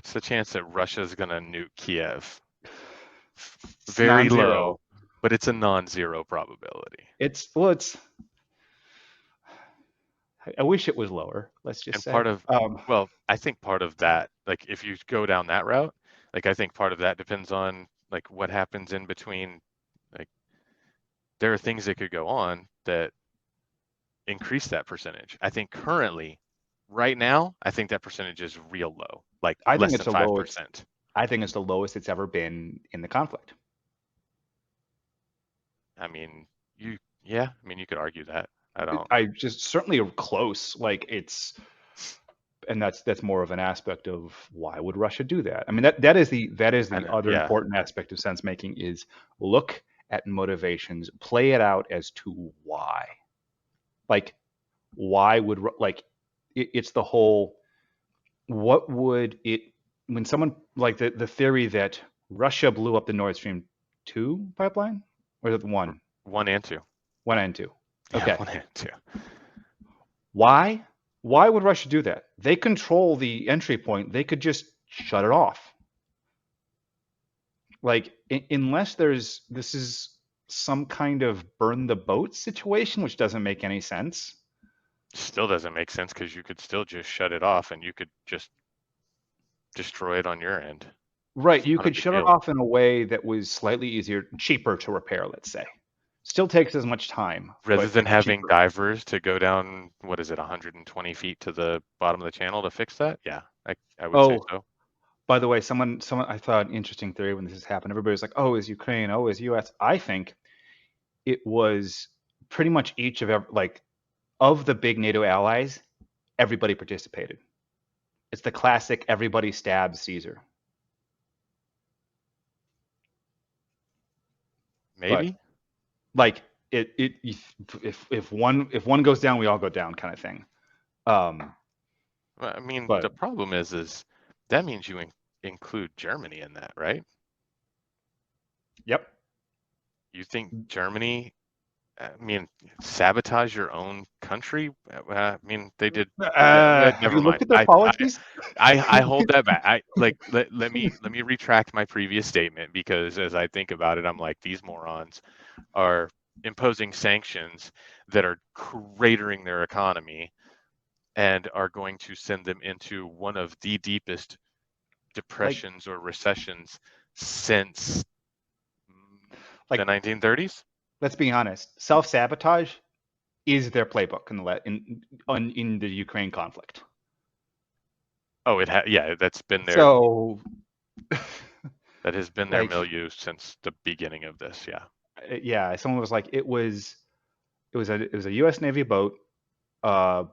What's the chance that Russia's going to nuke Kiev? It's Very non-zero. low, but it's a non-zero probability. It's. I wish it was lower. Let's just And say. well, I think part of that, like if you go down that route, like I think part of that depends on like what happens in between. Like there are things that could go on that increase that percentage. I think currently, right now, I think that percentage is real low, like I think less it's than the lowest. 5%. I think it's the lowest it's ever been in the conflict. I mean, yeah, I mean, you could argue that. I don't. I just certainly close. Like it's, and that's more of an aspect of why would Russia do that? I mean, that is the other Yeah, important aspect of sense making is look at motivations, play it out as to why. Like, why would like it's the whole what would it when someone like the theory that Russia blew up the Nord Stream 2 pipeline or the one and two. one and two. Yeah, Okay, one and two. why would Russia do that? They control the entry point. They could just shut it off. Like unless this is some kind of burn the boat situation, which doesn't make any sense. Still doesn't make sense because you could still just shut it off and you could just destroy it on your end. Right, It's you not a could big shut it deal. off in a way that was slightly easier, cheaper to repair, let's say. Still takes as much time, Rather but than it's having cheaper. divers to go down, what is it, 120 feet to the bottom of the channel to fix that? Yeah, I would say Oh, so. by the way, someone I thought an interesting theory when this has happened. Everybody's like, "Oh, is Ukraine? Oh, is U.S.?" I think it was pretty much each of like of the big NATO allies, everybody participated. It's the classic everybody stabs Caesar. But Maybe. like it if one goes down, we all go down kind of thing. Um, Well, I mean, but the problem is that means you include Germany in that, right? yep. You think Germany, I mean, sabotage your own country? I mean, they did. Have Never you looked mind. at their policies? I hold that back. Let me retract my previous statement because as I think about it, I'm like these morons are imposing sanctions that are cratering their economy and are going to send them into one of the deepest Like depressions or recessions since the like 1930s. let's be honest. Self sabotage is their playbook in the Ukraine conflict. Oh, yeah, that's been their So that has been their like milieu since the beginning of this. Yeah, yeah, someone was like it was a U.S. Navy boat,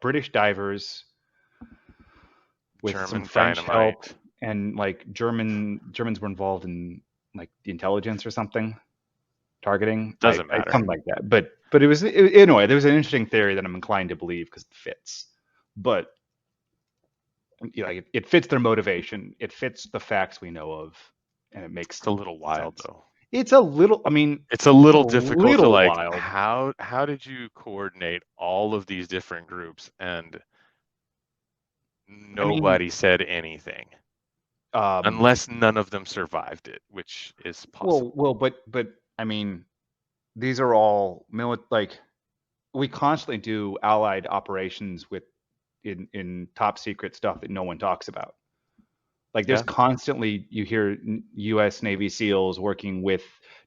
British divers with some German French help, dynamite. and like Germans were involved in like the intelligence or something, targeting, Doesn't something matter. like that. But anyway, there was an interesting theory that I'm inclined to believe because it fits. But it fits their motivation. It fits the facts we know of, and it makes It's a little wild sense. though. It's a little. I mean, It's a it's a little difficult to little like wild. how did you coordinate all of these different groups and I mean, nobody said anything um, unless none of them survived it, which is possible. but I mean, these are all like we constantly do allied operations with in top secret stuff that no one talks about. Like there's Yeah, constantly you hear U.S. Navy SEALs working with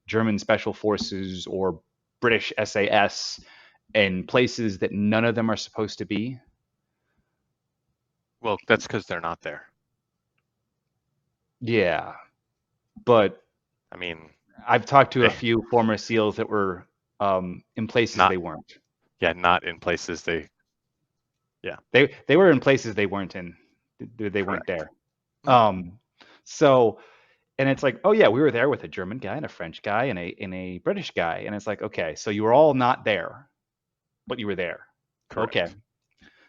German Special Forces or British SAS in places that none of them are supposed to be. well, that's because they're not there. Yeah, but I mean, I've talked to a they few former SEALs that were in places not they weren't. yeah, not in places they yeah, They were in places they weren't in. They weren't correct. there. Um, so and it's like, oh yeah, we were there with a German guy and a French guy and a British guy, and it's like, okay, so you were all not there, but you were there. Okay, Correct.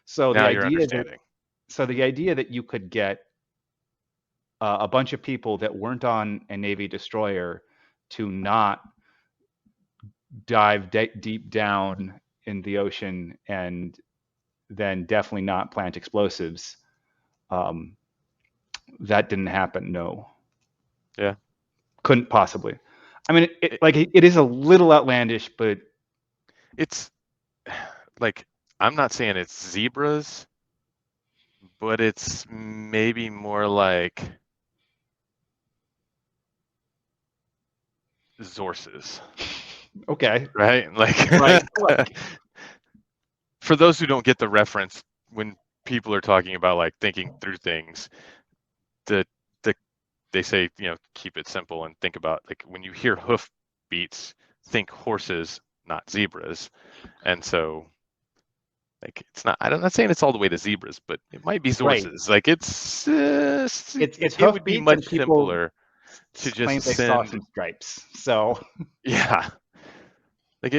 so the Now you're idea that understanding. you could get a bunch of people that weren't on a Navy destroyer to not dive deep down in the ocean and then definitely not plant explosives. Um, That didn't happen. No, Yeah. couldn't possibly. I mean, It, it is a little outlandish, but it's like I'm not saying it's zebras, but it's maybe more like Zorses, okay, right? Like right, right. for those who don't get the reference, when people are talking about like thinking through things, the the they say, keep it simple and think about like when you hear hoof beats, think horses, not zebras. And so like it's not I'm not saying it's all the way to zebras, but it might be Right. sources. Like It's it would be hoofbeats, and much people simpler to just claim they saw send some stripes. So yeah. Like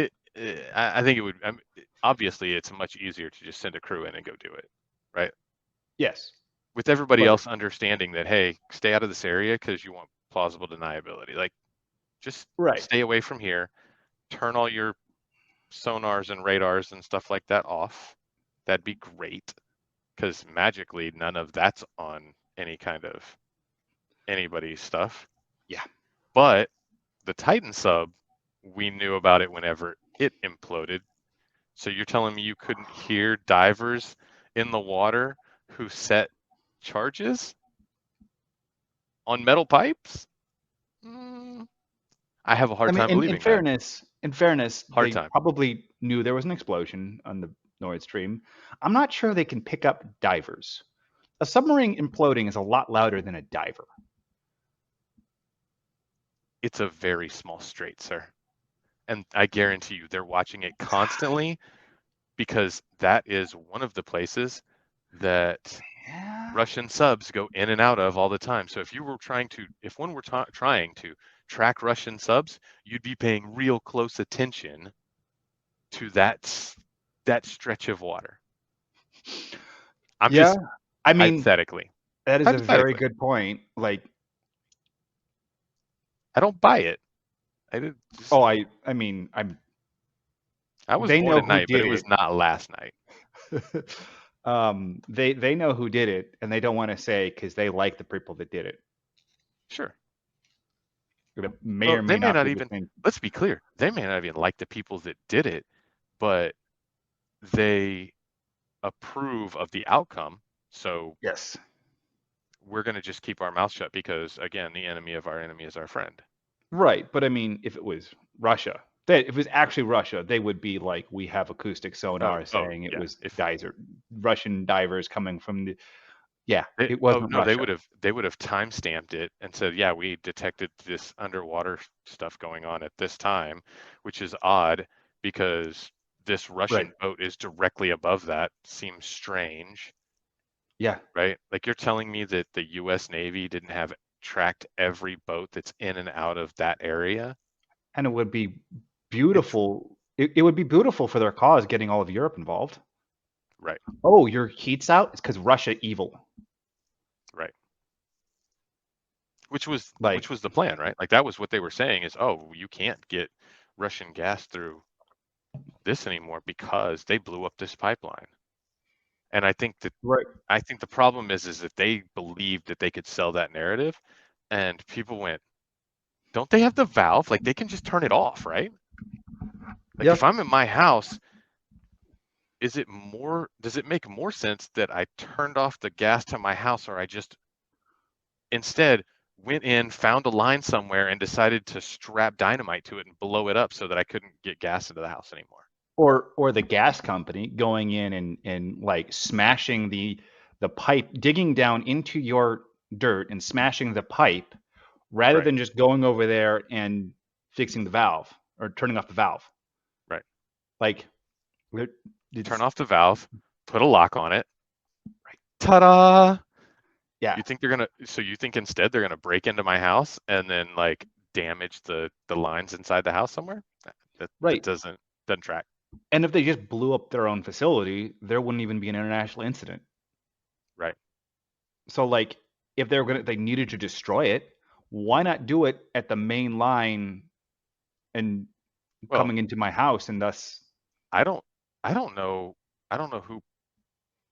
I think it would obviously it's much easier to just send a crew in and go do it, right? yes, With everybody but else understanding that, hey, stay out of this area because you want plausible deniability. Like just right. stay away from here, turn all your sonars and radars and stuff like that off. That'd be great because magically none of that's on any kind of anybody's stuff. Yeah. But the Titan sub, we knew about it whenever it imploded. So you're telling me you couldn't hear divers in the water who set charges on metal pipes? Mm, I have a I hard mean, time believing that. in fairness, Hard they time. probably knew there was an explosion on the Nord Stream. I'm not sure they can pick up divers. A submarine imploding is a lot louder than a diver. It's a very small strait, sir. And I guarantee you they're watching it constantly because that is one of the places that Yeah. Russian subs go in and out of all the time. So if one were trying to track Russian subs, you'd be paying real close attention to that stretch of water. I'm Yeah. just I mean, hypothetically, that is a very hypothetically. good point. Like, I don't buy it. I did just. oh, I mean, I was they born know at who night, but did it was it. not last night. They know who did it, and they don't want to say because they like the people that did it. Sure. That may Well, or they may may not not be the even. same. Let's be clear. They may not even like the people that did it, but they approve of the outcome. So Yes. we're going to just keep our mouth shut because, again, the enemy of our enemy is our friend. Right, but I mean, if it was Russia, if it was actually Russia, they would be like, we have acoustic sonar Oh, saying it yeah. was If Russian divers coming from the. Yeah, they, it oh wasn't no, Russia. they would have time stamped it and said, yeah, we detected this underwater stuff going on at this time, which is odd because this Right. Russian boat is directly above that. Seems strange, Yeah, right? Like you're telling me that the U.S. Navy didn't have tracked every boat that's in and out of that area? and it would be It's beautiful. It would be beautiful for their cause getting all of Europe involved. right, Oh, your heat's out? It's because Russia evil. right. Like, Which was the plan, right? Like that was what they were saying is, oh, you can't get Russian gas through this anymore because they blew up this pipeline. And right. I think the problem is that they believed that they could sell that narrative, and people went, don't they have the valve? Like they can just turn it off, right? Like Yeah. if I'm in my house, does it make more sense that I turned off the gas to my house or I just instead went in, found a line somewhere, and decided to strap dynamite to it and blow it up so that I couldn't get gas into the house anymore. Or the gas company going in and like smashing the pipe, digging down into your dirt and smashing the pipe rather Right, than just going over there and fixing the valve or turning off the valve. right. Like, Turn it's off the valve, put a lock on it. Ta-da! yeah, You think instead they're gonna break into my house and then like damage the lines inside the house somewhere? That right. doesn't track. And if they just blew up their own facility, there wouldn't even be an international incident. Right. So like, if they needed to destroy it, why not do it at the main line and Well, coming into my house and thus I don't I don't know who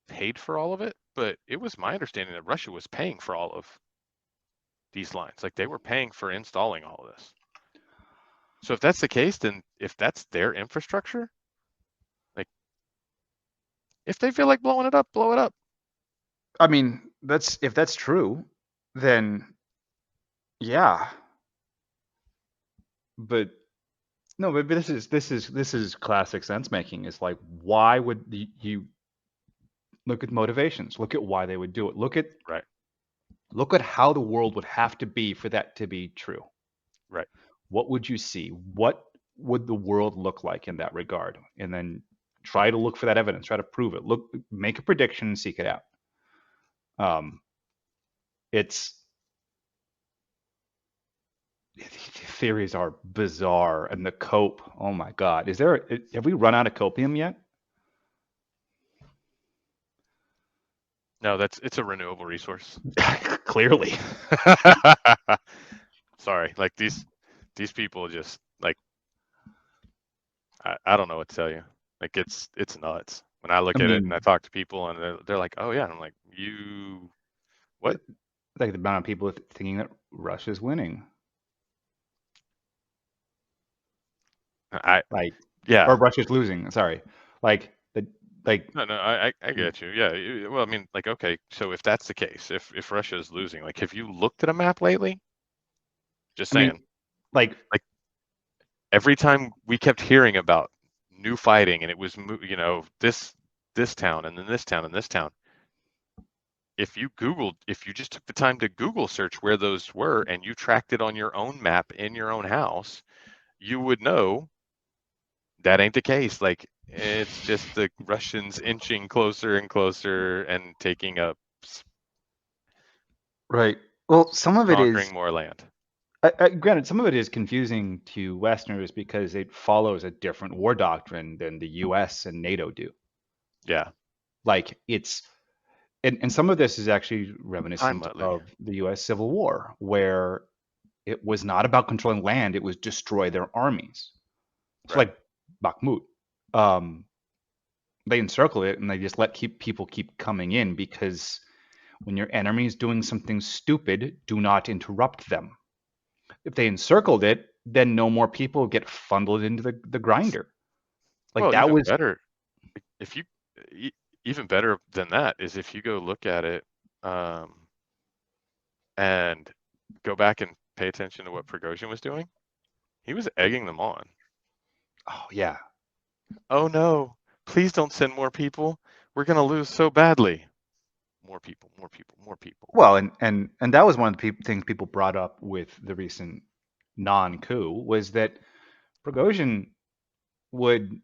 paid for all of it, but it was my understanding that Russia was paying for all of these lines. Like they were paying for installing all of this. So if that's the case, then if that's their infrastructure, like if they feel like blowing it up, blow it up. I mean, that's if that's true, then yeah. But no, but this is classic sense making. It's like, why would you look at motivations? Look at why they would do it. Right, Look at how the world would have to be for that to be true. right. What would you see? What would the world look like in that regard? And then try to look for that evidence. Try to prove it. Look, make a prediction and seek it out. Um, it's theories are bizarre, and the cope. Oh my God, have we run out of copium yet? No, it's a renewable resource. Clearly. Sorry, like these people just like I don't know what to tell you. Like it's nuts. When I I look at it and I mean, talk to people and they're like, "Oh yeah," and I'm like, "You what?" like the amount of people thinking that Russia's winning, I like, or yeah. Russia's losing. Sorry, like the like. No, no, I get you. Yeah. Well, I mean, like, okay, so if that's the case, if Russia is losing, like, have you looked at a map lately? Just I mean, saying. like, Like every time we kept hearing about new fighting, and it was, this town and then this town and this town. If you just took the time to Google search where those were and you tracked it on your own map in your own house, you would know that ain't the case. Like it's just the Russians inching closer and closer and taking up, right. Well, some of it is conquering more land. granted, some of it is confusing to Westerners because it follows a different war doctrine than the U.S. and NATO do. Yeah, Like it's and some of this is actually time reminiscent Utley. of the U.S. Civil War, where it was not about controlling land; it was destroy their armies. So Right. like Bakhmut, um, they encircle it and they just let keep people keep coming in because when your enemy is doing something stupid, do not interrupt them. If they encircled it, then no more people get funneled into the grinder. Like Well, that even was better, if you, e- even better than that is if you go look at it, um, and go back and pay attention to what Prigozhin was doing. He was egging them on. oh yeah. Oh no, please don't send more people. We're gonna lose so badly. More people, more people, more people. Well, and that was one of the things people brought up with the recent non-coup was that Prigozhin would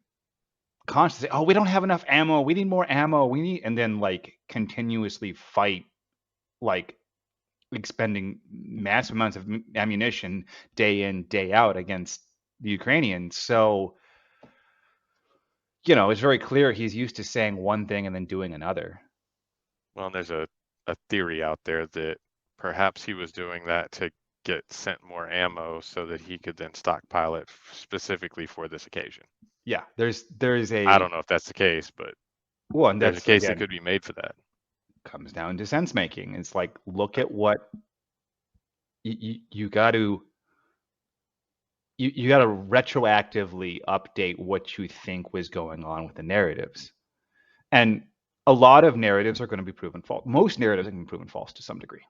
constantly say, "Oh, we don't have enough ammo. We need more ammo. We need," and then like continuously fight, like expending massive amounts of ammunition day in day out against the Ukrainians. So it's very clear he's used to saying one thing and then doing another. Well, and there's a theory out there that perhaps he was doing that to get sent more ammo so that he could then stockpile it specifically for this occasion. Yeah, there's I don't a know if that's the case, but well, and there's a that's case that again could be made for that. comes down to sense making. It's like look Right. at what you got to you got to retroactively update what you think was going on with the narratives. And a lot of narratives are going to be proven false. Most narratives are going to be proven false to some degree.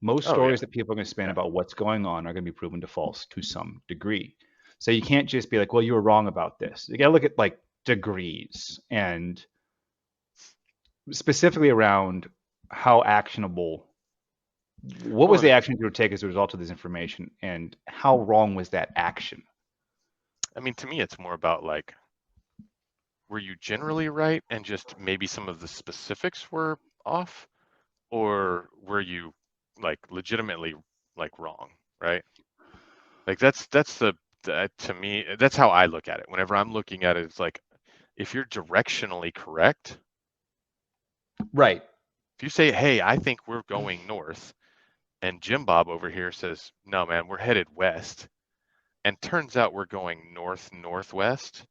Most Oh yeah, stories that people are going to spin yeah. about what's going on are going to be proven to false to some degree. So you can't just be like, well, you were wrong about this. You got to look at like degrees and specifically around how actionable, what Well, was and the action you would take as a result of this information and how wrong was that action? I mean, to me, it's more about like, were you generally right and just maybe some of the specifics were off, or were you like legitimately like wrong, right? Like that's that to me, that's how I look at it. Whenever I'm looking at it, it's like if you're directionally correct, Right. if you say, "Hey, I think we're going north," and Jim Bob over here says, "No, man, we're headed west," and turns out we're going north northwest,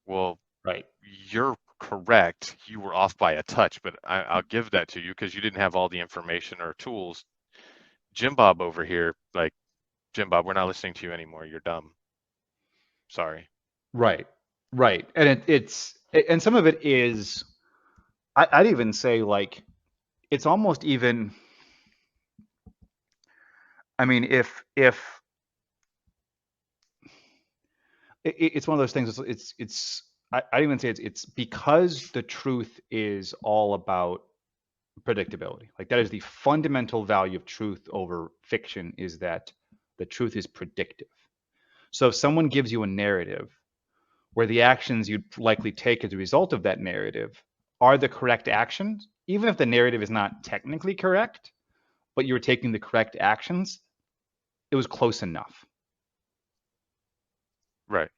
well, Right. you're correct. You were off by a touch, but I'll give that to you because you didn't have all the information or tools. Jim Bob over here, like Jim Bob, we're not listening to you anymore. You're dumb. Sorry. Right, right, and and some of it is I'd even say like it's almost even. I mean, if it's one of those things. I'd even say it's because the truth is all about predictability. Like that is the fundamental value of truth over fiction is that the truth is predictive. So if someone gives you a narrative where the actions you'd likely take as a result of that narrative are the correct actions, even if the narrative is not technically correct, but you're taking the correct actions, it was close enough. Right.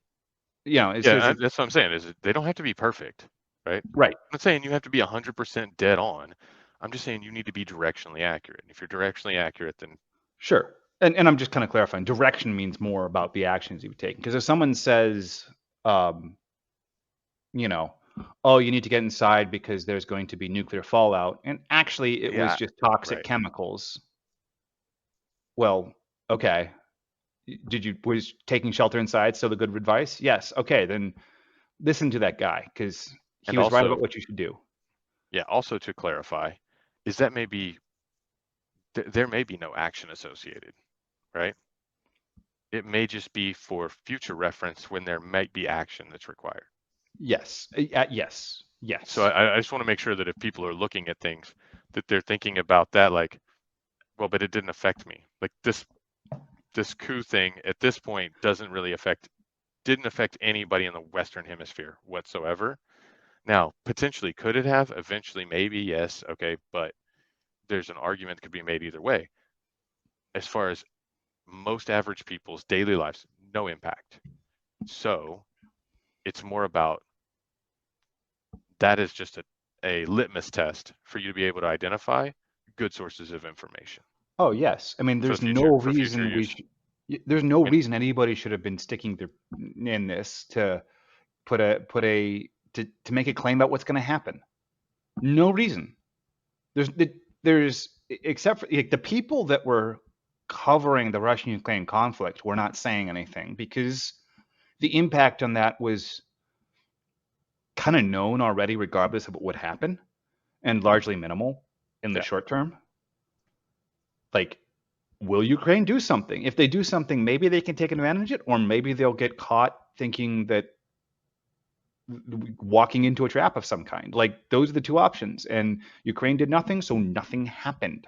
You know, it's Yeah, just that's what I'm saying is they don't have to be perfect, right? right. I'm not saying you have to be 100% dead on. I'm just saying you need to be directionally accurate. And if you're directionally accurate, then Sure. And I'm just kind of clarifying. Direction means more about the actions you've taken. Because if someone says, um, you know, oh, you need to get inside because there's going to be nuclear fallout, and actually it was yeah, just toxic right. chemicals. Well, okay. Did you was taking shelter inside still the good advice? Yes. Okay, then listen to that guy because he And was right about also, what you should do. yeah, also to clarify, is that maybe there may be no action associated, right? It may just be for future reference when there might be action that's required. Yes. Yes. So Yes. I just want to make sure that if people are looking at things, that they're thinking about that like, well, but it didn't affect me. Like this coup thing at this point didn't affect anybody in the Western Hemisphere whatsoever. Now, potentially could it have? Eventually, maybe, yes, okay, but there's an argument that could be made either way. As far as most average people's daily lives, no impact. So it's more about that is just a litmus test for you to be able to identify good sources of information Oh, yes. I mean, for there's no future reason use. there's no And reason anybody should have been sticking their in this to put a to make a claim about what's going to happen. No reason. There's there's except for like, the people that were covering the Russian-Ukraine conflict were not saying anything because the impact on that was kind of known already, regardless of what would happen, and largely minimal in the yeah, short term. Like, will Ukraine do something? If they do something, maybe they can take advantage of it, or maybe they'll get caught thinking that walking into a trap of some kind. Like those are the two options. And Ukraine did nothing, so nothing happened.